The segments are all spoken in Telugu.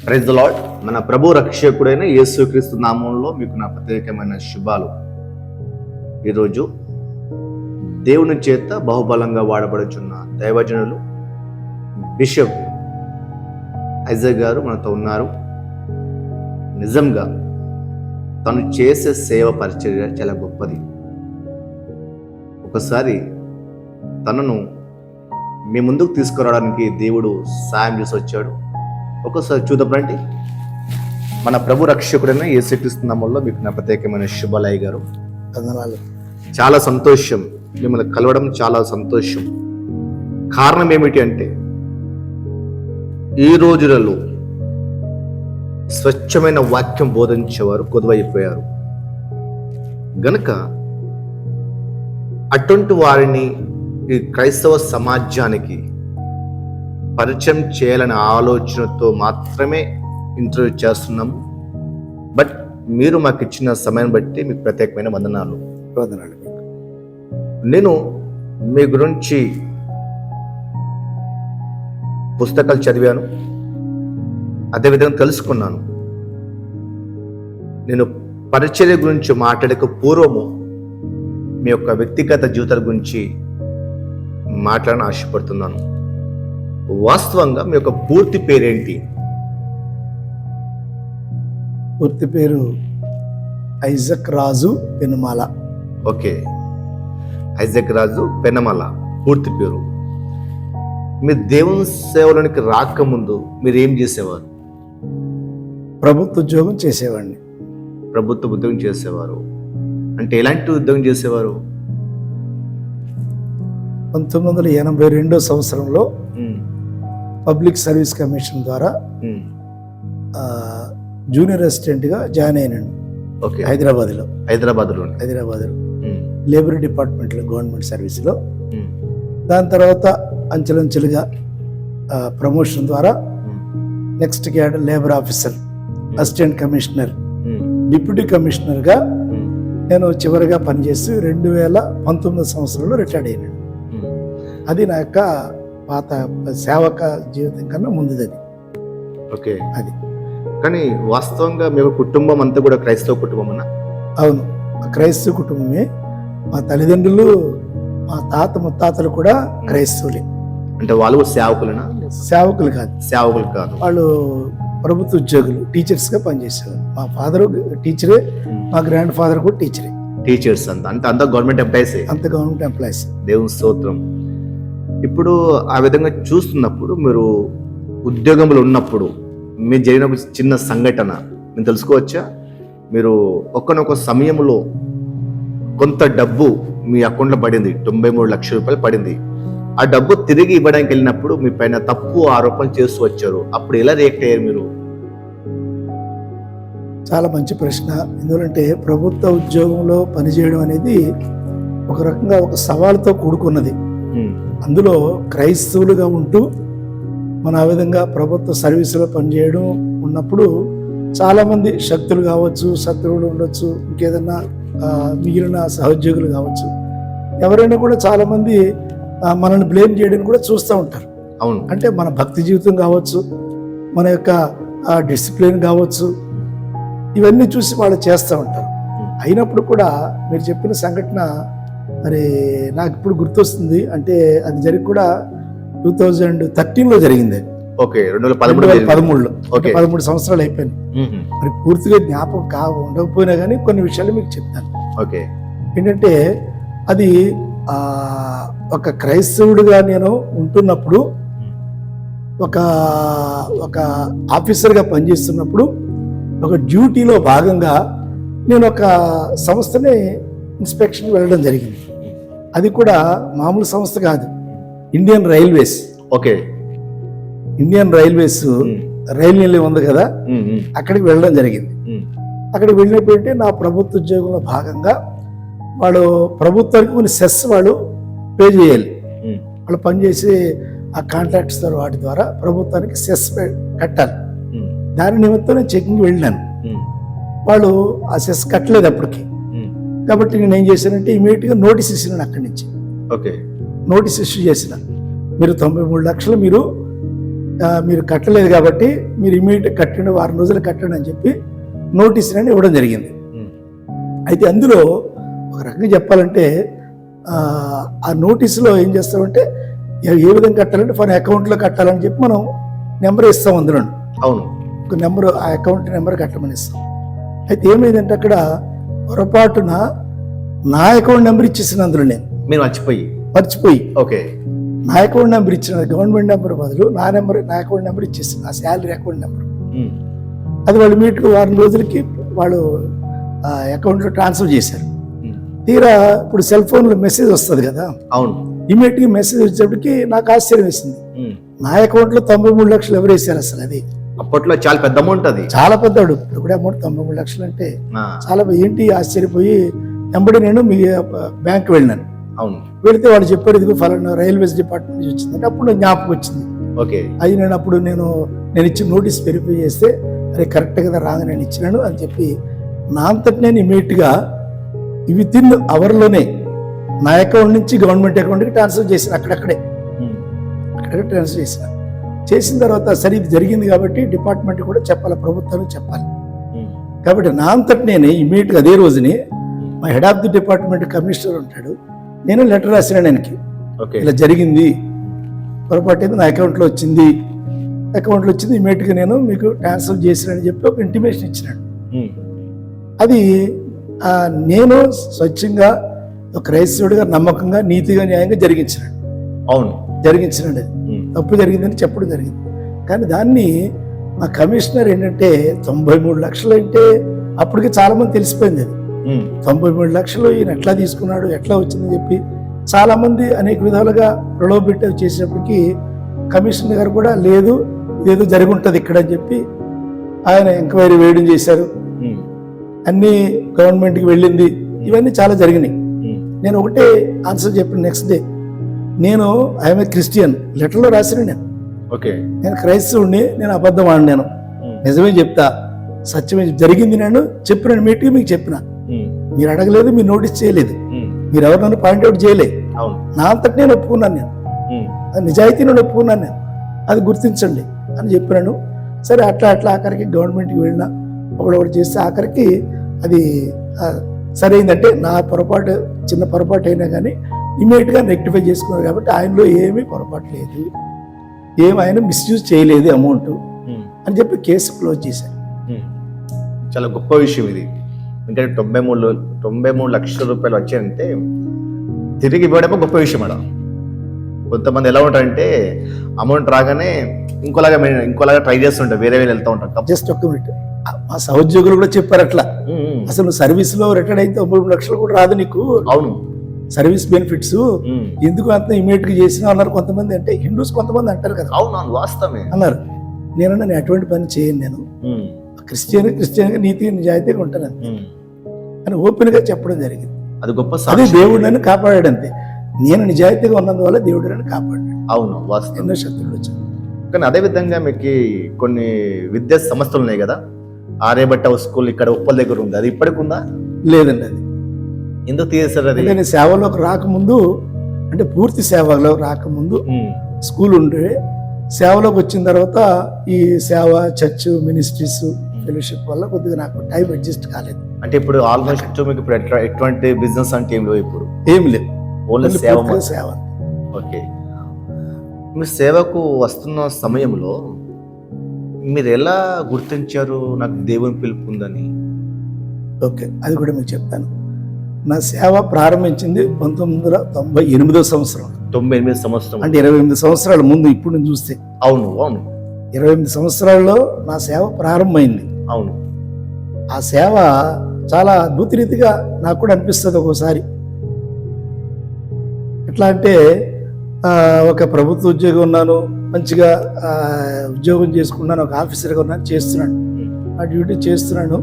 Praise the lord. మన ప్రభు రక్షకుడైన యేసుక్రీస్తు నామంలో మీకు నా ప్రత్యేకమైన శుభాలు. ఈరోజు దేవుని చేత బహుబలంగా వాడబడుచున్న దైవజనులు బిషప్ ఐజాక్ గారు మనతో ఉన్నారు. నిజంగా తను చేసే సేవ పరిచర్య చాలా గొప్పది. ఒకసారి తనను మీ ముందుకు తీసుకురావడానికి దేవుడు సాయం చేసి వచ్చాడు. ఒకసారి చూద్దాం రండి. మన ప్రభు రక్షకుడైన యేసుక్రీస్తు నామములో మీకు నా ప్రత్యేకమైన శుభాలయ్య గారు. వందనాలు. చాలా సంతోషం, మిమ్మల్ని కలవడం చాలా సంతోషం. కారణం ఏమిటి అంటే, ఈ రోజులలో స్వచ్ఛమైన వాక్యం బోధించేవారు కొదువైపోయారు గనుక అటువంటి వారిని ఈ క్రైస్తవ సమాజానికి పరిచయం చేయాలనే ఆలోచనతో మాత్రమే ఇంటర్వ్యూ చేస్తున్నాము. బట్ మీరు మాకు ఇచ్చిన సమయం బట్టి మీకు ప్రత్యేకమైన వందనాలు. నేను మీ గురించి పుస్తకాలు చదివాను, అదేవిధంగా తెలుసుకున్నాను. నేను పరిచర్య గురించి మాట్లాడక పూర్వము మీ యొక్క వ్యక్తిగత జీవితాల గురించి మాట్లాడని ఆశపడుతున్నాను. వాస్తవంగా మీ యొక్క పూర్తి పేరేంటి? పూర్తి పేరు ఐజాక్ రాజు పెనుమాల. ఓకే, ఐజాక్ రాజు పెనమల పూర్తి పేరు. మీరు దేవుని సేవలోనికి రాకముందు మీరు ఏం చేసేవారు? ప్రభుత్వ ఉద్యోగం చేసేవాడిని. ప్రభుత్వ ఉద్యోగం చేసేవారు అంటే ఎలాంటి ఉద్యోగం చేసేవారు? 1982 సంవత్సరంలో పబ్లిక్ సర్వీస్ కమిషన్ ద్వారా జూనియర్ అసిస్టెంట్గా జాయిన్ అయినాను. ఓకే, హైదరాబాద్లో లేబర్ డిపార్ట్మెంట్లో గవర్నమెంట్ సర్వీస్లో. దాని తర్వాత అంచెలంచెలుగా ప్రమోషన్ ద్వారా next cadre labour officer, assistant commissioner, deputy కమిషనర్గా నేను చివరిగా పనిచేసి 2019 సంవత్సరంలో రిటైర్డ్ అయినాను. అది నా యొక్క పాత సేవక జీవితం కన్నా ముందుది. ఓకే, అది కానీ వాస్తవంగా మీ కుటుంబం అంతా కూడా క్రైస్తవ కుటుంబం అన్న? అవును, క్రైస్తవ కుటుంబమే. మా తల్లిదండ్రులు, మా తాత ముత్తాతలు కూడా క్రైస్తవులే. అంటే వాళ్ళు సేవకులేనా? సేవకులు కాదు. సేవకులు కాదు, వాళ్ళు ప్రభుత్వ ఉద్యోగులు, టీచర్స్గా పనిచేసేవారు. మా ఫాదర్ టీచరే, మా గ్రాండ్ ఫాదర్ కూడా టీచరే. టీచర్స్ అంతా గవర్నమెంట్ ఎంప్లాయీసే. అంత గవర్నమెంట్ ఎంప్లాయీస్. దేవుని స్తోత్రం. ఇప్పుడు ఆ విధంగా చూస్తున్నప్పుడు, మీరు ఉద్యోగంలో ఉన్నప్పుడు మీరు జరిగిన ఒక చిన్న సంఘటన నేను తెలుసుకోవచ్చా? మీరు ఒక్కనొక సమయంలో కొంత డబ్బు మీ అకౌంట్లో పడింది, 93 లక్షల రూపాయలు పడింది. ఆ డబ్బు తిరిగి ఇవ్వడానికి వెళ్ళినప్పుడు మీ పైన తప్పు ఆరోపణలు చేస్తూ వచ్చారు. అప్పుడు ఎలా రియాక్ట్ అయ్యారు మీరు? చాలా మంచి ప్రశ్న. ఎందుకంటే ప్రభుత్వ ఉద్యోగంలో పనిచేయడం అనేది ఒక రకంగా ఒక సవాలుతో కూడుకున్నది. అందులో క్రైస్తవులుగా ఉంటూ మన ఆ విధంగా ప్రభుత్వ సర్వీసులో పనిచేయడం ఉన్నప్పుడు చాలామంది శక్తులు కావచ్చు, శత్రువులు ఉండొచ్చు, ఇంకేదన్నా మిగిలిన సహోద్యోగులు కావచ్చు, ఎవరైనా కూడా చాలామంది మనల్ని బ్లేమ్ చేయడం కూడా చూస్తూ ఉంటారు. అవును, అంటే మన భక్తి జీవితం కావచ్చు, మన యొక్క డిసిప్లిన్ కావచ్చు, ఇవన్నీ చూసి వాళ్ళు చేస్తూ ఉంటారు. అయినప్పుడు కూడా మీరు చెప్పిన సంఘటన మరి నాకు ఇప్పుడు గుర్తొస్తుంది. అంటే అది జరిగి కూడా 2013లో జరిగింది. ఓకే, 2013లో. 13 సంవత్సరాలు అయిపోయింది. మరి పూర్తిగా జ్ఞాపకం ఉండకపోయినా కానీ కొన్ని విషయాలు మీకు చెప్తాను. ఓకే, ఏంటంటే అది ఒక క్రైస్తవుడిగా నేను ఉంటున్నప్పుడు, ఒక ఆఫీసర్గా పనిచేస్తున్నప్పుడు, ఒక డ్యూటీలో భాగంగా నేను ఒక సంస్థని ఇన్స్పెక్షన్ వెళ్ళడం జరిగింది. అది కూడా మామూలు సంస్థ కాదు, Indian railways. Okay, Indian railways రైలు నిలయం ఉంది కదా, అక్కడికి వెళ్ళడం జరిగింది. అక్కడికి వెళ్ళినప్పుడు నా ప్రభుత్వ ఉద్యోగంలో భాగంగా వాళ్ళు ప్రభుత్వానికి కొన్ని సెస్ వాళ్ళు పే చేయాలి. వాళ్ళు పనిచేసి ఆ కాంట్రాక్ట్స్ ద్వారా వాటి ద్వారా ప్రభుత్వానికి సెస్ కట్టాలి. దాని నిమిత్తం నేను చెకింగ్ వెళ్ళినాను. వాళ్ళు ఆ సెస్ కట్టలేదు అప్పటికి. కాబట్టి నేను ఏం చేశానంటే ఇమీడియట్గా నోటీస్ ఇచ్చినాను అక్కడి నుంచి. ఓకే, నోటీస్ ఇష్యూ చేసిన, మీరు 93 లక్షలు మీరు మీరు కట్టలేదు కాబట్టి మీరు ఇమీడియట్ కట్టండి, వారం రోజులు కట్టండి అని చెప్పి నోటీస్ అని ఇవ్వడం జరిగింది. అయితే అందులో ఒక రకంగా చెప్పాలంటే ఆ నోటీసులో ఏం చేస్తామంటే ఏ విధంగా కట్టాలంటే ఫర్ అకౌంట్లో కట్టాలని చెప్పి మనం నెంబర్ ఇస్తాం అందులో. అవును, ఒక నెంబర్, ఆ అకౌంట్ నెంబర్ కట్టమని ఇస్తాం. అయితే ఏమైందంటే అక్కడ పొరపాటున నా అకౌంట్ నెంబర్ ఇచ్చేసిన అందులో నేను మీరు మర్చిపోయి ఓకే నా అకౌంట్ నెంబర్ ఇచ్చిన, గవర్నమెంట్ నెంబర్ బదులు నా అకౌంట్ నెంబర్ ఇచ్చేసిన, నా శాలరీ అకౌంట్ నెంబర్. అది వాళ్ళు ఇమీడియట్గా వారం రోజులకి వాళ్ళు అకౌంట్లో ట్రాన్స్ఫర్ చేశారు. తీరా ఇప్పుడు సెల్ ఫోన్లో మెసేజ్ వస్తుంది కదా, అవును, ఇమీడియట్గా మెసేజ్ వచ్చేటప్పటికి నాకు ఆశ్చర్యం వేసింది. నా అకౌంట్లో 93 లక్షలు ఎవరు వేశారు అసలు? అది అప్పట్లో చాలా పెద్ద అమౌంట్, అది చాలా పెద్ద ఇప్పుడు కూడా అమౌంట్ 93 లక్షలు అంటే చాలా. ఏంటి ఆశ్చర్యపోయి వెంబడి నేను మీ బ్యాంక్ వెళ్ళినాను. అవును, వెళితే వాళ్ళు చెప్పారు ఇదిగో ఫలానా రైల్వేస్ డిపార్ట్మెంట్ నుంచి వచ్చిందంటే అప్పుడు నాకు జ్ఞాపకం వచ్చింది. ఓకే, అది నేను ఇచ్చిన నోటీస్ వెరిఫై చేస్తే అరే కరెక్ట్ కదా, రాగా నేను ఇచ్చినాను అని చెప్పి నా అంతటి నేను ఇమీడియట్గా విత్ ఇన్ అవర్లోనే నా అకౌంట్ నుంచి గవర్నమెంట్ అకౌంట్కి ట్రాన్స్ఫర్ చేసిన. అక్కడక్కడే ట్రాన్స్ఫర్ చేసిన తర్వాత సరే ఇది జరిగింది కాబట్టి డిపార్ట్మెంట్ కూడా చెప్పాలి, ప్రభుత్వానికి చెప్పాలి కాబట్టి నా అంతటి నేనే ఇమీడియట్గా అదే రోజుని మా head of the department commissioner ఉంటాడు, నేను లెటర్ రాసినాను ఆయనకి, ఇలా జరిగింది, పొరపాటు అయితే నా అకౌంట్లో వచ్చింది ఇమీడియట్గా నేను మీకు ట్రాన్స్ఫర్ చేసినని చెప్పి ఒక ఇంటిమేషన్ ఇచ్చినాడు. అది నేను స్వచ్ఛంగా ఒక క్రైస్తవుడిగా నమ్మకంగా నీతిగా న్యాయంగా జరిగించినాడు. అవును, జరిగించినాడు. అది తప్పు జరిగిందని చెప్పడం జరిగింది. కానీ దాన్ని మా కమిషనర్ ఏంటంటే 93 లక్షలు అంటే అప్పటికి చాలా మంది తెలిసిపోయింది. అది 93 లక్షలు ఈయన ఎట్లా తీసుకున్నాడు, ఎట్లా వచ్చిందని చెప్పి చాలా మంది అనేక విధాలుగా ప్రలోభపెట్టి చేసేటప్పటికి కమిషనర్ గారు కూడా లేదు ఏదో జరిగి ఉంటుంది ఇక్కడ అని చెప్పి ఆయన ఎంక్వైరీ వేయడం చేశారు. అన్ని గవర్నమెంట్కి వెళ్ళింది, ఇవన్నీ చాలా జరిగినాయి. నేను ఒకటే ఆన్సర్ చెప్పిన నెక్స్ట్ డే, నేను ఐఎమ్ ఏ క్రిస్టియన్ లెటర్లో రాసిన నేను క్రైస్తవుడిని, నేను అబద్ధం ఆడినాను, నిజమే చెప్తా, సత్యమే జరిగింది, నేను చెప్పిన మీటింగ్ మీకు చెప్పిన, మీరు అడగలేదు, మీరు నోటీస్ చేయలేదు, మీరు ఎవరు నన్ను పాయింట్అవుట్ చేయలేదు, నా అంతటి నేను ఒప్పుకున్నాను, నేను నిజాయితీ నేను ఒప్పుకున్నాను, నేను అది గుర్తించండి అని చెప్పినాను. సరే అట్లా ఆఖరికి గవర్నమెంట్కి వెళ్ళినా ఒకటి చేస్తే ఆఖరికి అది సరైందంటే నా పొరపాటు చిన్న పొరపాటు అయినా కానీ ఇమీడియట్గా రెక్టిఫై చేసుకున్నారు కాబట్టి ఆయనలో ఏమీ పొరపాటు లేదు, ఆయన మిస్యూజ్ చేయలేదు అమౌంట్ అని చెప్పి కేసు క్లోజ్ చేశారు. చాలా గొప్ప విషయం ఇది. ఎందుకంటే 93 లక్షల రూపాయలు వచ్చాయంటే తిరిగి ఇవ్వడమే గొప్ప విషయం. అక్కడ కొంతమంది ఎలా ఉంటారంటే అమౌంట్ రాగానే ఇంకోలాగా ట్రై చేస్తుంటారు, వేరే వెళ్తూ ఉంటారు. జస్ట్ ఒక్క మినిట్, మా సహోద్యోగులు కూడా చెప్పారు అట్లా, అసలు సర్వీస్ లో రిటైర్డ్ అయితే 93 లక్షలు కూడా రాదు నీకు, అవును సర్వీస్ బెనిఫిట్స్ ఎందుకు అంత ఇమీడియట్ గా చేసినా అన్నారు కొంతమంది. అంటే హిందూస్ కొంతమంది అంటారు కదా, అవును వాస్తవమే అన్నారు. నేను అటువంటి పని చేయను, నేను క్రిస్టియన్ గా నీతి నిజాయితీగా ఉంటాను అని ఓపెన్ గా చెప్పడం జరిగింది. అది గొప్ప, అదే దేవుడు నన్ను కాపాడాడు అంతే. నేను నిజాయితీగా ఉన్నందువల్ల దేవుడు నన్ను కాపాడాడు. అవును వాస్తవం. ఎన్నో శత్రువులు వచ్చాయి. కానీ అదే విధంగా మీకు కొన్ని విద్యా సంస్థలు ఉన్నాయి కదా, ఆర్యభట్ట స్కూల్ ఇక్కడ ఉప్పల్ దగ్గర ఉంది, అది ఇప్పటికి ఉందా? లేదండి. అది ఎందుకు తీసేశారు? అది నేను సేవలోకి రాకముందు, అంటే పూర్తి సేవలో రాకముందు స్కూల్ ఉండే, సేవలోకి వచ్చిన తర్వాత ఈ సేవ చర్చ్ మినిస్ట్రీస్ ఫెలోషిప్ వల్ల కొద్దిగా నాకు టైం అడ్జస్ట్ కాలేదు. అంటే ఇప్పుడు ఆల్మోస్ట్ మీకు ఇప్పుడు ఎటువంటి బిజినెస్ అంటే ఏం లేవు, ఇప్పుడు ఏం లేదు, ఓన్లీ సేవ. ఓకే, మీరు సేవకు వస్తున్న సమయంలో మీరు ఎలా గుర్తించారు నాకు దేవుని పిలుపు ఉందని? ఓకే, అది కూడా మీకు చెప్తాను. నా సేవ ప్రారంభించింది 1998 సంవత్సరం. 98 సంవత్సరం అంటే 28 సంవత్సరాల ముందు. ఇప్పుడు నేను చూస్తే అవును 28 సంవత్సరాల్లో నా సేవ ప్రారంభమైంది. అవును, ఆ సేవ చాలా అద్భుత రీతిగా నాకు కూడా అనిపిస్తుంది ఒక్కోసారి. ఎట్లా అంటే ఒక ప్రభుత్వ ఉద్యోగం ఉన్నాను, మంచిగా ఉద్యోగం చేసుకున్నాను, ఒక ఆఫీసర్గా ఉన్నాను, చేస్తున్నాను, ఆ డ్యూటీ చేస్తున్నాను.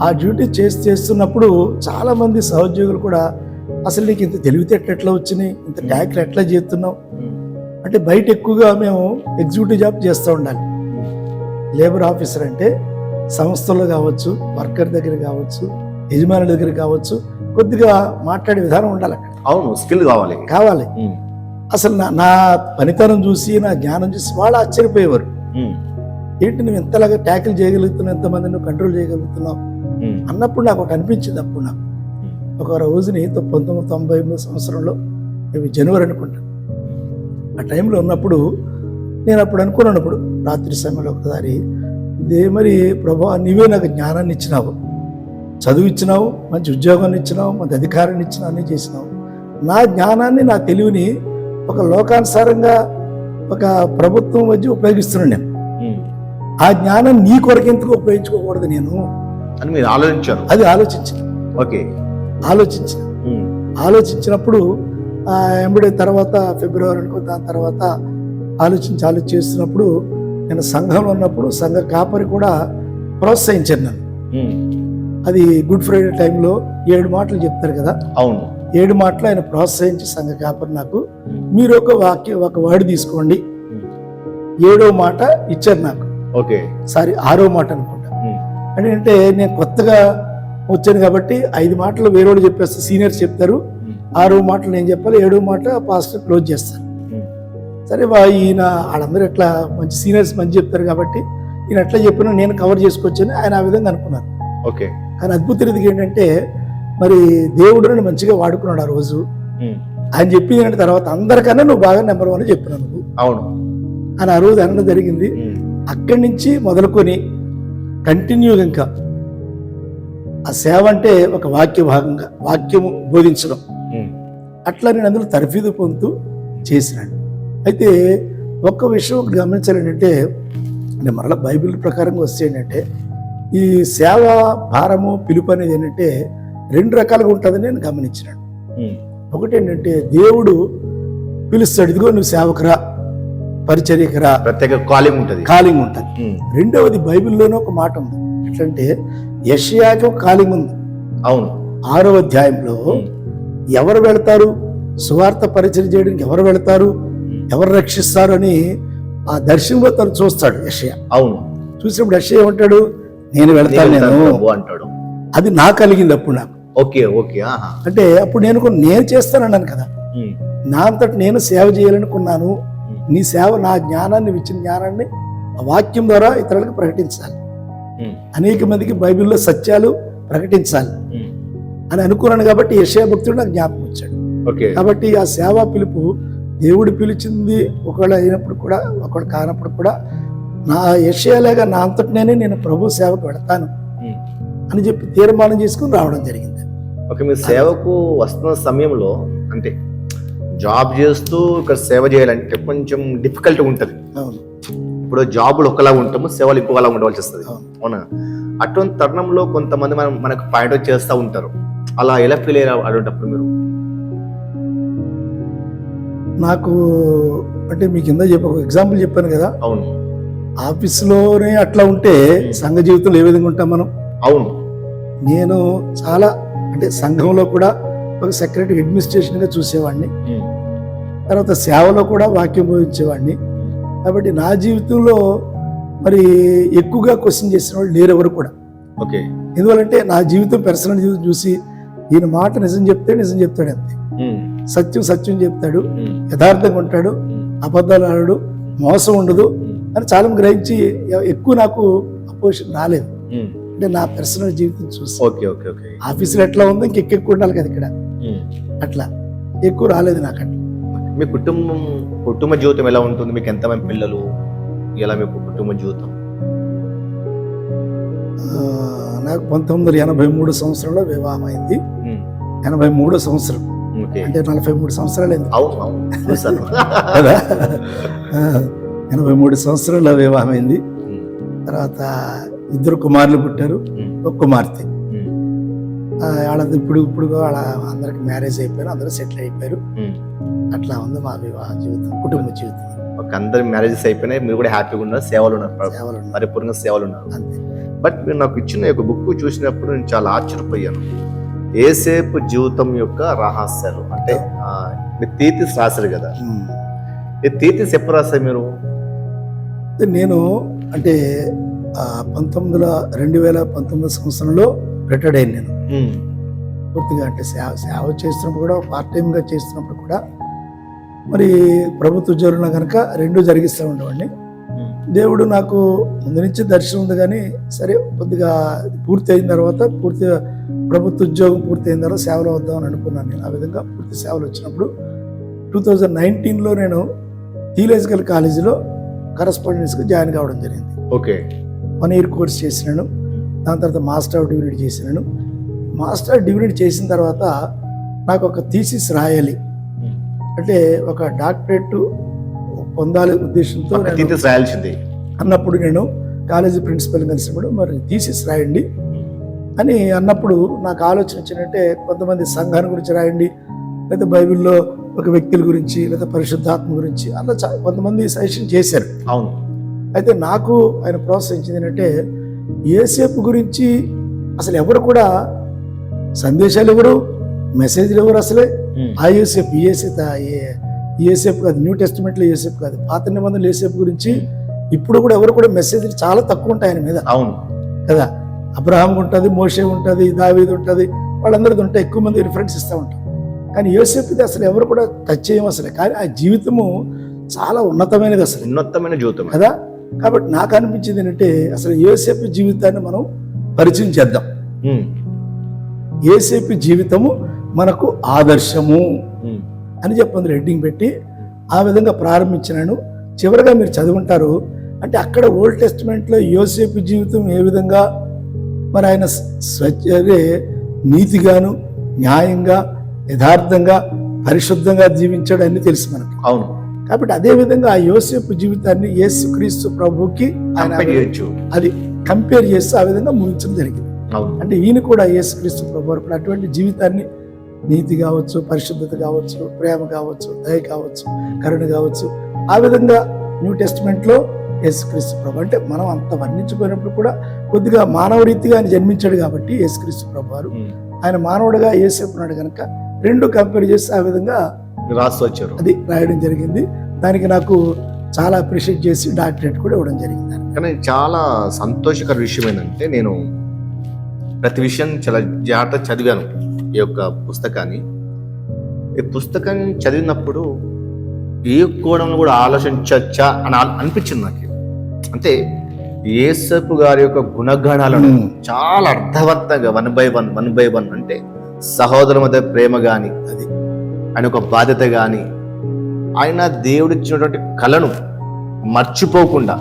ఆ డ్యూటీ చేస్తున్నప్పుడు చాలామంది సహోద్యోగులు కూడా అసలు నీకు ఇంత తెలివితేటలు ఎట్లా వచ్చినాయి, ఇంత ట్యాక్లు ఎట్లా చేస్తున్నావు అంటే, బయట ఎక్కువగా మేము ఎగ్జిక్యూటివ్ జాబ్ చేస్తూ ఉండాలి. లేబర్ ఆఫీసర్ అంటే సంస్థలో కావచ్చు, వర్కర్ దగ్గర కావచ్చు, యజమాని దగ్గర కావచ్చు, కొద్దిగా మాట్లాడే విధానం ఉండాలి అక్కడ. అవును, స్కిల్ కావాలి. అసలు నా పనితనం చూసి నా జ్ఞానం చూసి వాళ్ళు ఆశ్చర్యపోయేవారు. ఏంటి నువ్వు ఎంతలాగా ట్యాకిల్ చేయగలుగుతున్నావు, ఎంతమంది నువ్వు కంట్రోల్ చేయగలుగుతున్నావు అన్నప్పుడు నాకు ఒకటి అనిపించింది. అప్పుడు నాకు ఒక రోజుని 1998 సంవత్సరంలో ఇవి జనవరి అనుకుంటాను. ఆ టైంలో ఉన్నప్పుడు నేను అప్పుడు అనుకున్నాను, అప్పుడు రాత్రి సమయంలో ఒకసారి మరి ప్రభా నీవే నాకు జ్ఞానాన్ని ఇచ్చినావు, చదువు ఇచ్చినావు, మంచి ఉద్యోగాన్ని ఇచ్చినావు, మంచి అధికారాన్ని ఇచ్చినావు, అన్నీ చేసినావు. నా జ్ఞానాన్ని నా తెలివిని ఒక లోకానుసారంగా ఒక ప్రభుత్వం వచ్చి ఉపయోగిస్తున్నాను నేను. ఆ జ్ఞానం నీ కొరకు ఎందుకు ఉపయోగించుకోకూడదు నేను అని మీరు ఆలోచించారు? అది ఆలోచించాను. ఓకే, ఆలోచించినప్పుడు ఎంబడే తర్వాత ఫిబ్రవరి అనుకో, దాని తర్వాత ఆలోచిస్తున్నప్పుడు నేను సంఘంలో ఉన్నప్పుడు సంఘ కాపరి కూడా ప్రోత్సహించాను నన్ను. అది గుడ్ ఫ్రైడే టైంలో 7 మాటలు చెప్తారు కదా. అవును, 7 మాటలు ఆయన ప్రోత్సహించి సంఘ కాపరి నాకు మీరు ఒక వర్డ్ తీసుకోండి, 7వ మాట ఇచ్చారు నాకు. ఓకే, సారీ 6వ మాట అనుకుంటా. అంటే నేను కొత్తగా వచ్చాను కాబట్టి 5 మాటలు వేరే వాళ్ళు చెప్పేస్తారు, సీనియర్స్ చెప్తారు. 6వ మాటలు నేను చెప్పాలి, 7వ మాట పాస్టర్ క్లోజ్ చేస్తారు. సరే ఈయన వాళ్ళందరూ ఎట్లా మంచి సీనియర్స్ మంచి చెప్తారు కాబట్టి ఈయన ఎట్లా చెప్పినా నేను కవర్ చేసుకొచ్చాను ఆయన ఆ విధంగా అనుకున్నారు. ఓకే, కానీ అద్భుత రీతిగా ఏంటంటే మరి దేవుడు నన్ను మంచిగా వాడుకున్నాడు ఆ రోజు. ఆయన చెప్పింది ఏంటంటే తర్వాత అందరికన్నా నువ్వు బాగా నెంబర్ 1 చెప్పినావు నువ్వు. అవును అని ఆ రోజు అనడం జరిగింది. అక్కడి నుంచి మొదలుకొని కంటిన్యూగా ఇంకా ఆ సేవ అంటే ఒక వాక్య భాగంగా వాక్యము బోధించడం, అట్లా నేను అందులో తర్ఫీదు పొందుతూ చేసినాను. అయితే ఒక్క విషయం ఒకటి గమనించాలి ఏంటంటే, నేను మరలా బైబిల్ ప్రకారంగా వస్తే ఏంటంటే ఈ సేవ భారము పిలుపు అనేది ఏంటంటే 2 రకాలుగా ఉంటుందని నేను గమనించినాను. ఒకటి ఏంటంటే దేవుడు పిలుస్తాడు, ఇదిగో నువ్వు సేవకురా, పరిచర్యకురా, ప్రత్యేక కాలింగ్ ఉంటుంది. రెండవది బైబిల్లోనే ఒక మాట ఉంది, ఎట్లంటే యెషయాకి ఒక కాలింగ్ ఉంది. అవును, 6వ అధ్యాయంలో ఎవరు వెళతారు సువార్త పరిచయం చేయడానికి, ఎవరు వెళతారు, ఎవరు రక్షిస్తారు అని ఆ దర్శనంలో తను చూస్తాడు యెషయా. అవును, చూసినప్పుడు యెషయా ఏమంటాడు, నేను వెళ్తాను అంటాడు. అది నాకు కలిగింది అప్పుడు నాకు. ఓకే ఓకే, అంటే అప్పుడు నేను చేస్తానన్నాను కదా, నా అంతటి నేను సేవ చేయాలనుకున్నాను. నీ సేవ నా జ్ఞానాన్ని ఇచ్చిన జ్ఞానాన్ని ఆ వాక్యం ద్వారా ఇతరులకు ప్రకటించాలి, అనేక మందికి బైబిల్లో సత్యాలు ప్రకటించాలి అని అనుకున్నాను. కాబట్టి యెషయా భక్తుడు నాకు జ్ఞాపకం వచ్చాడు. కాబట్టి ఆ సేవా పిలుపు దేవుడు పిలిచింది ఒకవేళ అయినప్పుడు కూడా ఒకవేళ కానప్పుడు కూడా నా యెషయాలాగా నా అంతటి నేను ప్రభు సేవకు వెళతాను అని చెప్పి తీర్మానం చేసుకుని రావడం జరిగింది. ఓకే, మీరు సేవకు వస్తున్న సమయంలో అంటే జాబ్ చేస్తూ ఇక్కడ సేవ చేయాలంటే కొంచెం డిఫికల్ట్ ఉంటుంది. ఇప్పుడు జాబులు ఒకలా ఉంటాము, సేవలు ఇంకోలా ఉండవలసి వస్తుంది. అవునా? అటువంటి తరుణంలో కొంతమంది మనకు పాయింట్ అవుట్ చేస్తూ ఉంటారు. అలా ఎలా ఫీల్ అయ్యారు అటువంటిప్పుడు మీరు? నాకు అంటే మీకు కింద ఒక ఎగ్జాంపుల్ చెప్పాను కదా. అవును, ఆఫీసులోనే అట్లా ఉంటే సంఘ జీవితంలో ఏ విధంగా ఉంటాం మనం? అవును, నేను చాలా అంటే సంఘంలో కూడా ఒక సెక్రటరీ అడ్మినిస్ట్రేషన్గా చూసేవాడిని, తర్వాత సేవలో కూడా వాక్యం బోధించేవాడిని. కాబట్టి నా జీవితంలో మరి ఎక్కువగా క్వశ్చన్ చేసిన వాళ్ళు లేరు ఎవరు కూడా. ఓకే, ఎందువల్లంటే నా జీవితం పర్సనల్ జీవితం చూసి ఈయన మాట నిజం చెప్తాడు అంతే, సత్యం చెప్తాడు, యథార్థంగా ఉంటాడు, అబద్ధాలు ఆడాడు, మోసం ఉండదు అని చాలా గ్రహించి ఎక్కువ నాకు అపోజిషన్ రాలేదు. అంటే నా పర్సనల్ జీవితం చూసి ఆఫీసులో ఎట్లా ఉందో ఇంకెక్కువ ఉండాలి కదా ఇక్కడ, అట్లా ఎక్కువ రాలేదు నాకు. అట్లా మీ కుటుంబ జీవితం ఎలా ఉంటుంది? మీకు ఎంతమంది పిల్లలు? ఎలా మీకు కుటుంబ జీవితం? నాకు 1983 సంవత్సరంలో వివాహం అయింది. 83 సంవత్సరం అంటే 43 సంవత్సరాలు అయింది కదా. 83 సంవత్సరాల్లో వివాహం అయింది. తర్వాత 2 కుమారులు పుట్టారు, 1 కుమార్తె. వాళ్ళది ఇప్పుడు వాళ్ళ అందరికి మ్యారేజ్ అయిపోయారు, అందరూ సెటిల్ అయిపోయారు. అట్లా ఉంది మా వివాహ జీవితం, కుటుంబ జీవితం. అందరి మ్యారేజెస్ అయిపోయినాయి, మీరు కూడా హ్యాపీగా ఉన్నారు, సేవలు ఉన్నారు, పరిపూర్ణంగా సేవలు ఉన్నారు. అంతే. బట్ మీరు నాకు ఇచ్చిన ఒక బుక్ చూసినప్పుడు నేను చాలా ఆశ్చర్యపోయాను. యేసేపు జీవితం యొక్క రహస్యాలు అంటే మీరు థీసిస్ రాశారు కదా. ఈ థీసిస్ ఎప్పుడు రాశారు మీరు? నేను అంటే 2019 సంవత్సరంలో రిటైర్డ్ అయ్యాను నేను పూర్తిగా. అంటే సేవ చేస్తున్నప్పుడు కూడా పార్ట్ టైంగా చేస్తున్నప్పుడు కూడా మరి ప్రభుత్వ ఉద్యోగంలో కనుక రెండూ జరిగిస్తూ ఉండేవాడిని. దేవుడు నాకు ముందు నుంచి దర్శనం ఉంది, కానీ సరే కొద్దిగా పూర్తి అయిన తర్వాత పూర్తిగా ప్రభుత్వ ఉద్యోగం పూర్తి అయిన తర్వాత సేవలో వద్దామని అనుకున్నాను. నేను ఆ విధంగా పూర్తి సేవలు వచ్చినప్పుడు 2019లో నేను థియలాజికల్ కాలేజీలో కరస్పాండెన్స్గా జాయిన్ కావడం జరిగింది. ఓకే. 1 year కోర్స్ చేసినాను. దాని తర్వాత మాస్టర్ ఆఫ్ డివినిటీ చేసినాను. మాస్టర్ ఆఫ్ డివినిటీ చేసిన తర్వాత నాకు ఒక థీసిస్ రాయాలి, అంటే ఒక డాక్టరేట్ పొందాలి ఉద్దేశంతో రాయాల్సింది అన్నప్పుడు నేను కాలేజీ ప్రిన్సిపల్ కలిసినప్పుడు మరి థీసిస్ రాయండి అని అన్నప్పుడు నాకు ఆలోచన వచ్చినట్టే, కొంతమంది సంఘాన్ని గురించి రాయండి, లేదా బైబిల్లో ఒక వ్యక్తుల గురించి, లేదా పరిశుద్ధాత్మ గురించి అలా కొంతమంది సజెషన్ చేశారు. అవును. అయితే నాకు ఆయన ప్రోత్సహించింది ఏంటంటే, యేసేపు గురించి అసలు ఎవరు కూడా సందేశాలు ఎవరు, మెసేజ్లు ఎవరు, అసలే ఆ యేసేపు యేసేపు కాదు, న్యూ టెస్టిమెంట్లో యేసేపు కాదు, పాత నిబంధనలు యేసేపు గురించి ఇప్పుడు కూడా ఎవరు కూడా మెసేజ్లు చాలా తక్కువ ఉంటాయి ఆయన మీద. అవును కదా. అబ్రహాం ఉంటుంది, మోషే ఉంటుంది, దావీదు ఉంటుంది, వాళ్ళందరిది ఉంటాయి, ఎక్కువ మంది రిఫరెన్స్ ఇస్తూ ఉంటాం. కానీ యోసేపుది అసలు ఎవరు కూడా టచ్ చేయం అసలు. కానీ ఆ జీవితము చాలా ఉన్నతమైనది, అసలు ఉన్నతమైన జీవితం కదా. కాబట్టి నాకు అనిపించింది ఏంటంటే, అసలు యోసేపు జీవితాన్ని మనం పరిచయం చేద్దాం. యోసేపు జీవితము మనకు ఆదర్శము అని చెప్పి హెడ్డింగ్ పెట్టి ఆ విధంగా ప్రారంభించినాను. చివరిగా మీరు చదువుంటారు, అంటే అక్కడ ఓల్డ్ టెస్టిమెంట్లో యోసేపు జీవితం ఏ విధంగా మరి ఆయన నీతిగాను, న్యాయంగా, యథార్థంగా, పరిశుద్ధంగా జీవించాడు అని తెలుసు మనకు. అవును. కాబట్టి అదే విధంగా ఆ యోసేపు జీవితాన్ని యేసుక్రీస్తు ప్రభువుకి ఆయన అది కంపేర్ చేస్తూ ఆ విధంగా ముగించడం జరిగింది. అంటే ఈయన కూడా యేసుక్రీస్తు ప్రభు కూడా అటువంటి జీవితాన్ని, నీతి కావచ్చు, పరిశుద్ధత కావచ్చు, ప్రేమ కావచ్చు, దయ కావచ్చు, కరుణ కావచ్చు, ఆ విధంగా న్యూ టెస్టిమెంట్లో యేసుక్రీస్తు ప్రభు అంటే మనం అంత వర్ణించిపోయినప్పుడు కూడా కొద్దిగా మానవ రీతిగా ఆయన జన్మించాడు కాబట్టి యేసుక్రీస్తు ప్రభు వారు ఆయన మానవుడిగా యేసేపున్నాడు కనుక రెండు కంపేర్ చేసి ఆ విధంగా రాసి వచ్చారు. అది రాయడం జరిగింది. దానికి నాకు చాలా అప్రిషియేట్ చేసి డాక్టరేట్ కూడా ఇవ్వడం జరిగింది. కానీ చాలా సంతోషకర విషయం ఏంటంటే, నేను ప్రతి విషయం చాలా జాగ్రత్త చదివాను ఈ యొక్క పుస్తకాన్ని. ఈ పుస్తకాన్ని చదివినప్పుడు ఏ కోణంలో కూడా ఆలోచించచ్చా అని అనిపించింది నాకు. అంటే యేసపు గారి యొక్క గుణగణాలను చాలా అర్థవంతంగా వన్ బై వన్ అంటే సహోదరుల మధ్య ప్రేమ కానీ, అది ఆయన ఒక బాధ్యత కానీ, ఆయన దేవుడిచ్చినటువంటి కళను మర్చిపోకుండా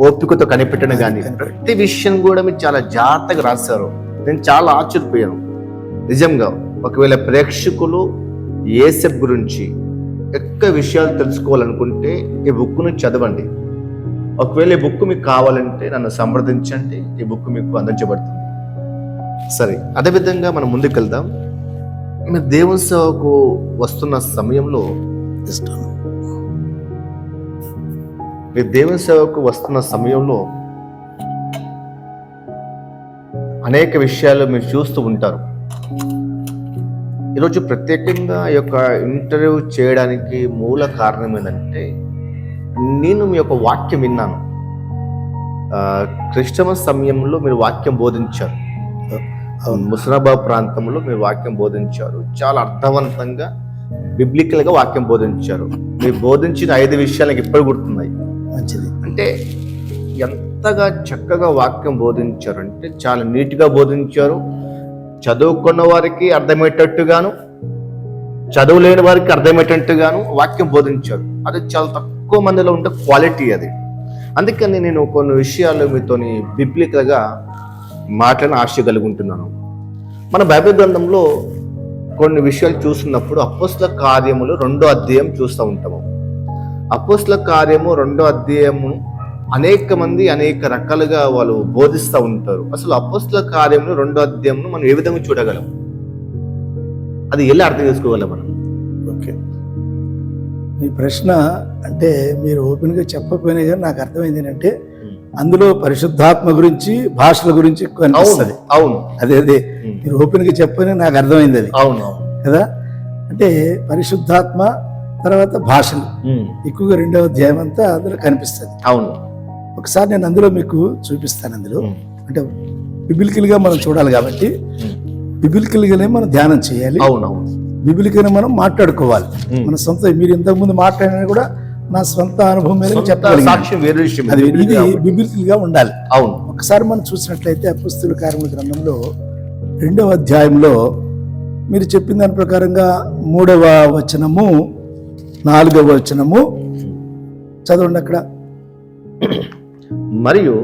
ఓపికతో కనిపెట్టడం కానీ, ప్రతి విషయం కూడా మీరు చాలా జాగ్రత్తగా రాశారు. నేను చాలా ఆశ్చర్యపోయాను నిజంగా. ఒకవేళ ప్రేక్షకులు యేసప్ గురించి ఎక్కువ విషయాలు తెలుసుకోవాలనుకుంటే ఈ బుక్ను చదవండి. ఒకవేళ ఈ బుక్ మీకు కావాలంటే నన్ను సంప్రదించండి, ఈ బుక్ మీకు అందించబడుతుంది. సరే, అదేవిధంగా మనం ముందుకు వెళ్దాం. మీరు దేవుని సేవకు వస్తున్న సమయంలో అనేక విషయాలు మీరు చూస్తూ ఉంటారు. ఈరోజు ప్రత్యేకంగా ఈ యొక్క ఇంటర్వ్యూ చేయడానికి మూల కారణం ఏంటంటే, నేను మీ యొక్క వాక్యం విన్నాను. క్రిస్టమస్ సమయంలో మీరు వాక్యం బోధించారు, ముస్నాబాద్ ప్రాంతంలో మీరు వాక్యం బోధించారు. చాలా అర్థవంతంగా బిబ్లికల్గా వాక్యం బోధించారు. మీరు బోధించిన 5 విషయాలకు ఇప్పుడు గుర్తున్నాయి. మంచిది. అంటే ఎంతగా చక్కగా వాక్యం బోధించారు అంటే చాలా నీట్గా బోధించారు. చదువుకున్న వారికి అర్థమయ్యేటట్టుగాను, చదువులేని వారికి అర్థమయ్యేటట్టుగాను వాక్యం బోధించారు. అది చాలా తక్కువ మందిలో ఉంటే క్వాలిటీ అది. అందుకని నేను కొన్ని విషయాలు మీతోని బిబ్లికల్గా మాట్లాడిన ఆశ కలిగి ఉంటున్నాను. మన బైబిల్ గ్రంథంలో కొన్ని విషయాలు చూస్తున్నప్పుడు అపోస్తల కార్యములు 2వ అధ్యాయం చూస్తూ ఉంటాము. అపోస్తల కార్యము 2వ అధ్యాయము అనేక మంది అనేక రకాలుగా వాళ్ళు బోధిస్తూ ఉంటారు. అసలు అపోస్తల కార్యములు 2వ అధ్యాయంను మనం ఏ విధంగా చూడగలం, అది ఎలా అర్థం చేసుకోగలం మనం? ఓకే, మీ ప్రశ్న అంటే మీరు ఓపెన్గా చెప్పకపోయినా కానీ నాకు అర్థమైంది ఏంటంటే, అందులో పరిశుద్ధాత్మ గురించి, భాషల గురించి ఎక్కువ అనిపిస్తుంది. అవును, అదే మీరు ఓపెన్గా చెప్పని నాకు అర్థమైంది అది. అవును కదా. అంటే పరిశుద్ధాత్మ తర్వాత భాషలు ఎక్కువగా 2వ అధ్యాయం అంతా అందులో కనిపిస్తుంది. అవును, ఒకసారి నేను అందులో మీకు చూపిస్తాను. అందులో అంటే బిబిలికల్గా మనం చూడాలి కాబట్టి బిబిలికల్గానే మనం ధ్యానం చేయాలి. అవునవును. బిబిలికల్ మనం మాట్లాడుకోవాలి. మన సొంత మీరు ఇంతకుముందు మాట్లాడినా కూడా నా సొంత అనుభవం మీద సాక్ష్యం వేరే విషయం, అది ఇది బిబిలికల్ గా ఉండాలి. అవును. ఒకసారి మనం చూసినట్లయితే అపొస్తలుల కార్యముల గ్రంథంలో 2వ అధ్యాయంలో మీరు చెప్పిన దాని ప్రకారంగా 3వ వచనము 4వ వచనము చదవండి అక్కడ. మరియు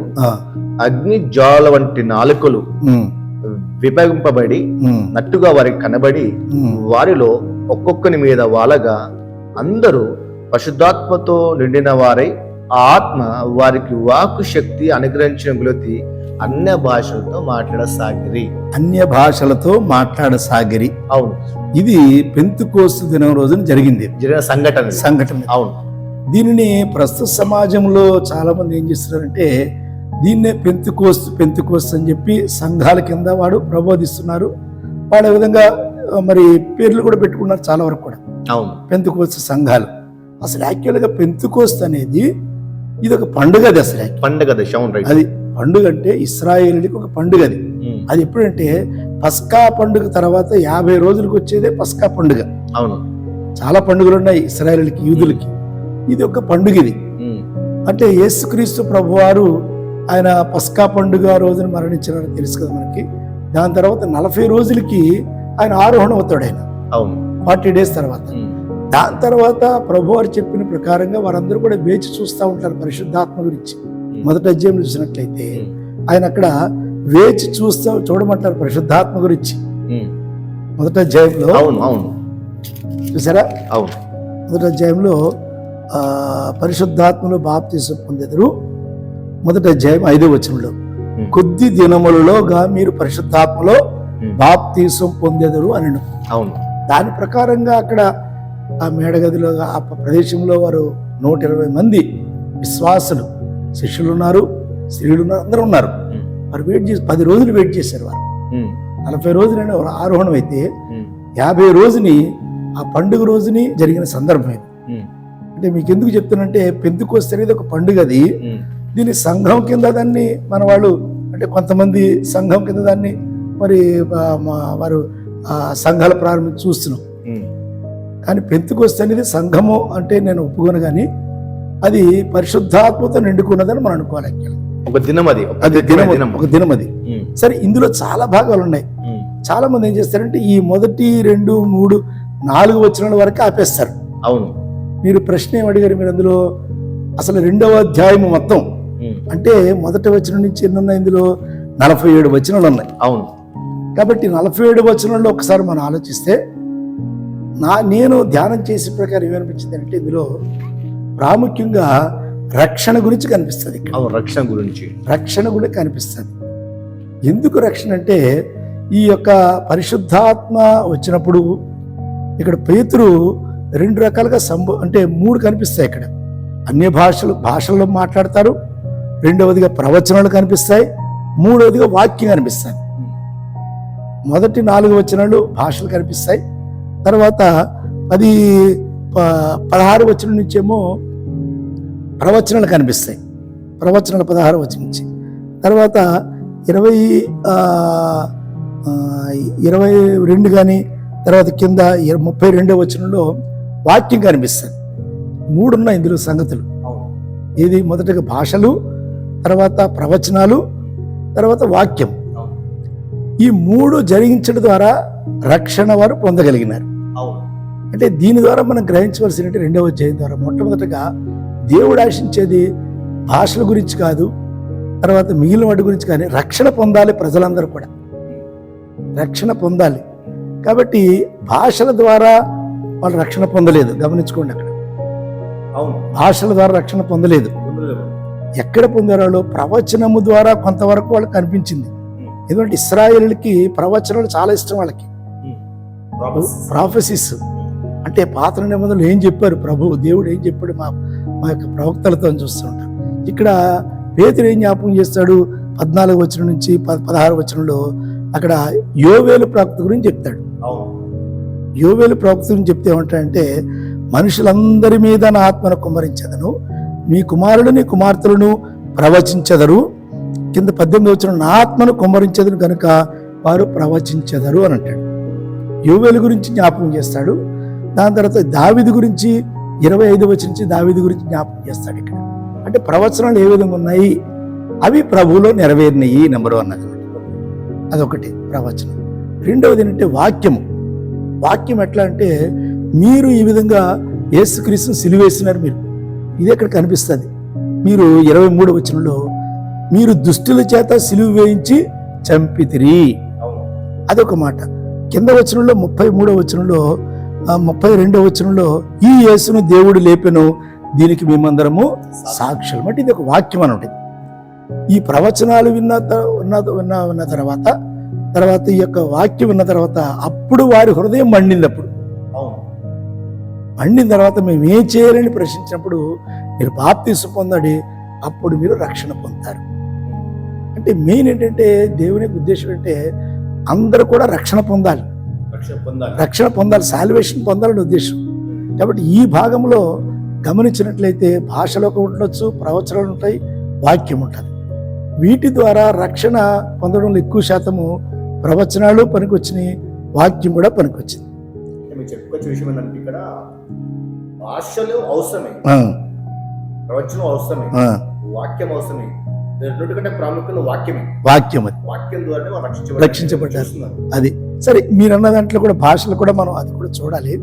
అగ్ని జ్వాల వంటి నాలుకలు విభజింపబడి నట్టుగా వారికి కనబడి వారిలో ఒక్కొక్కని మీద వాలగా అందరూ పరిశుద్ధాత్మతో నిండిన వారై ఆ ఆత్మ వారికి వాక్కు శక్తి అనుగ్రహించిన కొలది అన్య భాషలతో మాట్లాడసాగిరి. అవును. ఇది పెంతెకోస్తు దినం రోజున జరిగిన సంఘటన. అవును. దీనిని ప్రస్తుత సమాజంలో చాలా మంది ఏం చేస్తున్నారంటే దీన్నే పెంతెకోస్తు అని చెప్పి సంఘాల కింద వాడు ప్రబోధిస్తున్నారు. వాడు విధంగా మరి పేర్లు కూడా పెట్టుకున్నారు చాలా వరకు కూడా. అవును. పెంతెకోస్తు సంఘాలు. అసలు యాక్చువల్గా పెంతెకోస్తు అనేది ఇది ఒక పండుగ. అది అసలు పండుగ అది పండుగ అంటే ఇశ్రాయేలుకి ఒక పండుగ. అది ఎప్పుడంటే పస్కా పండుగ తర్వాత 50 రోజులకు వచ్చేదే పస్కా పండుగ. అవును. చాలా పండుగలు ఉన్నాయి ఇశ్రాయేలుకి, యూదులకి. ఇది ఒక పండుగ. ఇది అంటే యేసుక్రీస్తు ప్రభువారు ఆయన పస్కా పండుగ రోజున మరణించారని తెలుసు కదా మనకి. దాని తర్వాత 40 రోజులకి ఆయన ఆరోహణ అవుతాడు. ఆయన 40 days తర్వాత. దాని తర్వాత ప్రభువారు చెప్పిన ప్రకారంగా వారందరూ కూడా వేచి చూస్తూ ఉంటారు పరిశుద్ధాత్మ గురించి. మొదటి అధ్యాయం చూసినట్లయితే ఆయన అక్కడ వేచి చూడమంటారు పరిశుద్ధాత్మ గురించి. మొదటి అధ్యాయంలో చూసారా? మొదటి అధ్యాయంలో పరిశుద్ధాత్మలో బాప్తిసం పొందెదరు. మొదటి అధ్యాయం 5వ వచనంలో కొద్ది దినములలోగా మీరు పరిశుద్ధాత్మలో బాప్తిసం పొందెదరు అని. అవును. దాని ప్రకారంగా అక్కడ ఆ మేడగదిలో ఆ ప్రదేశంలో వారు 120 మంది విశ్వాసులు, శిష్యులు ఉన్నారు, స్త్రీలు ఉన్నారు, అందరూ ఉన్నారు. వారు వెయిట్ చేసి 10 రోజులు వెయిట్ చేశారు. వారు 40 రోజులని ఆరోహణం అయితే 50 రోజుని ఆ పండుగ రోజుని జరిగిన సందర్భం ఇది. అంటే మీకు ఎందుకు చెప్తానంటే పెంతెకోస్తు అనేది ఒక పండుగ. అది దీన్ని సంఘం కింద దాన్ని మన వాళ్ళు అంటే కొంతమంది సంఘం కింద దాన్ని మరి వారు సంఘాల ప్రారంభించి చూస్తున్నాం. కానీ పెంతెకోస్తు అనేది సంఘము అంటే నేను ఒప్పుకోను, కానీ అది పరిశుద్ధాత్మతో నిండుకున్నదని మనం అనుకోవాలి. ఒక దినం అది. సరే, ఇందులో చాలా భాగాలు ఉన్నాయి. చాలా మంది ఏం చేస్తారంటే ఈ మొదటి 2, 3, 4 వచనాల వరకు ఆపేస్తారు. అవును. మీరు ప్రశ్న ఏం అడిగారు మీరు అందులో? అసలు 2వ అధ్యాయము మొత్తం అంటే మొదటి వచనం నుంచి ఎన్ని ఉన్నాయి? ఇందులో 47 వచనాలు ఉన్నాయి. అవును. కాబట్టి 47 వచనంలో ఒకసారి మనం ఆలోచిస్తే నేను ధ్యానం చేసే ప్రకారం ఏమనిపించింది అంటే ఇందులో ప్రాముఖ్యంగా రక్షణ గురించి కనిపిస్తుంది. రక్షణ కూడా కనిపిస్తుంది. ఎందుకు రక్షణ అంటే ఈ యొక్క పరిశుద్ధాత్మ వచ్చినప్పుడు ఇక్కడ పేతురు 2 రకాలుగా అంటే 3 కనిపిస్తాయి ఇక్కడ. అన్య భాషల్లో మాట్లాడతారు, 2వదిగా ప్రవచనాలు కనిపిస్తాయి, 3వదిగా వాక్యం కనిపిస్తాయి. మొదటి 4 వచనాలు భాషలు కనిపిస్తాయి. తర్వాత 16 వచనం నుంచేమో ప్రవచనాలు కనిపిస్తాయి. ప్రవచనాలు 16 వచనం నుంచి. తర్వాత 22 కానీ తర్వాత కింద 32వ వచనంలో వాక్యం కనిపిస్తుంది. 3 ఉన్నాయి ఇందులో సంగతులు. ఇది మొదటగా భాషలు, తర్వాత ప్రవచనాలు, తర్వాత వాక్యం. ఈ 3 జరిగించడం ద్వారా రక్షణ వారు పొందగలిగినారు. అంటే దీని ద్వారా మనం గ్రహించవలసిన 2వ అధ్యాయం ద్వారా మొట్టమొదటిగా దేవుడు ఆశించేది భాషల గురించి కాదు, తర్వాత మిగిలిన వాటి గురించి కానీ రక్షణ పొందాలి. ప్రజలందరూ కూడా రక్షణ పొందాలి. కాబట్టి భాషల ద్వారా వాళ్ళు రక్షణ పొందలేదు. గమనించుకోండి, అక్కడ భాషల ద్వారా రక్షణ పొందలేదు. ఎక్కడ పొందారో ప్రవచనము ద్వారా కొంతవరకు వాళ్ళకి కనిపించింది. ఎందుకంటే ఇశ్రాయేలుకి ప్రవచనాలు చాలా ఇష్టం. వాళ్ళకి ప్రాఫెసిస్ అంటే పాత నిబంధనలు ఏం చెప్పారు దేవుడు ఏం చెప్పాడు మా యొక్క ప్రవక్తలతో చూస్తుంటాం. ఇక్కడ పేతురు ఏం జ్ఞాపకం చేస్తాడు? 14వ వచనం నుంచి 16వ వచనంలో అక్కడ యోవేలు ప్రవక్త గురించి చెప్తాడు. యోవేలు ప్రవక్త గురించి చెప్తే ఏమంటాడంటే మనుషులందరి మీద నా ఆత్మను కుమ్మరించెదను, మీ కుమారుడు నీ కుమార్తెలను ప్రవచించెదరు. కింద 18వ వచనం నా ఆత్మను కుమ్మరించెదను కనుక వారు ప్రవచించెదరు అని అంటాడు. యోవేలు గురించి జ్ఞాపకం చేస్తాడు. దాని తర్వాత దావీదు గురించి 25 వచనం నుంచి దావీదు గురించి జ్ఞాపకం చేస్తాడు. ఇక్కడ అంటే ప్రవచనాలు ఏ విధంగా ఉన్నాయి, అవి ప్రభువులో నెరవేరినాయి. నెంబర్ 1 అన్నమాట. అదొకటి ప్రవచనం. రెండవది ఏంటంటే వాక్యము. వాక్యం ఎట్లా అంటే మీరు ఈ విధంగా యేసుక్రీస్తుని సిలువేసినారు. మీరు ఇది ఇక్కడ కనిపిస్తుంది. మీరు 23 వచనంలో మీరు దుష్టుల చేత సిలువ వేయించి చంపితిరి, అదొక మాట. కింద వచనంలో 33వ వచనంలో 32వ వచనంలో ఈ యేసును దేవుడు లేపెను, దీనికి మేమందరము సాక్షులు. అంటే ఇది ఒక వాక్యం అని ఉంటుంది. ఈ ప్రవచనాలు విన్న తర్వాత ఈ యొక్క వాక్యం విన్న తర్వాత అప్పుడు వారి హృదయం మండింది. మండిన తర్వాత మేము ఏం చేయాలని ప్రశ్నించినప్పుడు మీరు బాప్తీసు పొందండి, అప్పుడు మీరు రక్షణ పొందుతారు. అంటే మెయిన్ ఏంటంటే దేవుని యొక్క ఉద్దేశం అంటే అందరూ కూడా రక్షణ పొందాలి, సాల్వేషన్ పొందాలని ఉద్దేశం. కాబట్టి ఈ భాగంలో గమనించినట్లయితే భాషలో ఉండొచ్చు, ప్రవచనాలు ఉంటాయి, వాక్యం ఉంటుంది. వీటి ద్వారా రక్షణ పొందడంలో ఎక్కువ శాతము ప్రవచనాలు పనికొచ్చినాయి, వాక్యం కూడా పనికొచ్చింది. మీరు చెప్పుకోవచ్చు విషయం ఏంటంటే ఇక్కడ భాషలు అవసరమే, ప్రవచనం అవసరమే, వాక్యం అవసరమే. రెండింటికంటే ప్రాముఖ్యంగా వాక్యం ద్వారా రక్షించబడ్డారు. అది సరే, మీరు అన్న దాంట్లో కూడా భాషలు కూడా మనం అది కూడా చూడాలి.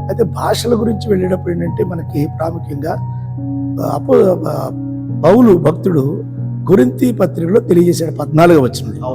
అయితే భాషల గురించి వెళ్ళేటప్పుడు ఏంటంటే మనకి ప్రాముఖ్యంగా పౌలు భక్తుడు కొరింథీ పత్రికలో తెలియజేశాడు 14వ వచనంలో.